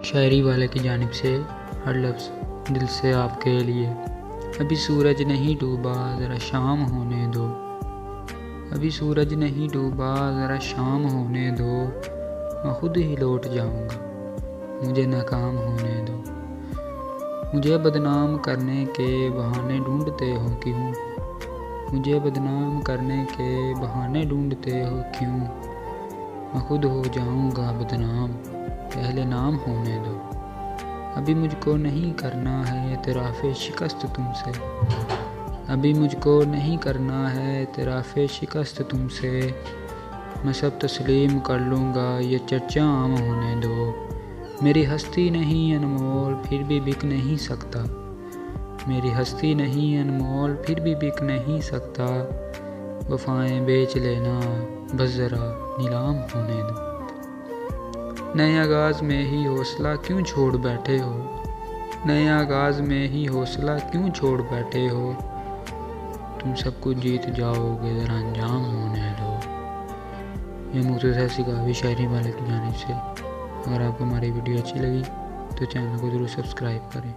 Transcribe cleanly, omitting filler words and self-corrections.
शायरी वाले की जानिब से हर लफ्ज़ दिल से आपके लिए। अभी सूरज नहीं डूबा, ज़रा शाम होने दो। अभी सूरज नहीं डूबा, ज़रा शाम होने दो। मैं खुद ही लौट जाऊंगा, मुझे नाकाम होने दो। मुझे बदनाम करने के बहाने ढूंढते हो क्यों? मुझे बदनाम करने के बहाने ढूंढते हो क्यों? मैं खुद हो जाऊंगा बदनाम, पहले नाम होने दो। अभी मुझको नहीं करना है एतराफ़े शिकस्त तुमसे। अभी मुझको नहीं करना है एतराफ़े शिकस्त तुमसे। मैं सब तस्लीम कर लूँगा, ये चर्चा आम होने दो। मेरी हस्ती नहीं अनमोल, फिर भी बिक नहीं सकता। मेरी हस्ती नहीं अनमोल, फिर भी बिक नहीं सकता। वफ़ाएं बेच लेना, बस ज़रा नीलाम होने दो। नए आगाज़ में ही हौसला क्यों छोड़ बैठे हो? नए आगाज़ में ही हौसला क्यों छोड़ बैठे हो? तुम सब कुछ जीत जाओगे, ज़रा अंजाम होने दो। ये मुख्तसर सी काफ़ी शायरी वाले की जानिब से। अगर आपको हमारी वीडियो अच्छी लगी तो चैनल को ज़रूर सब्सक्राइब करें।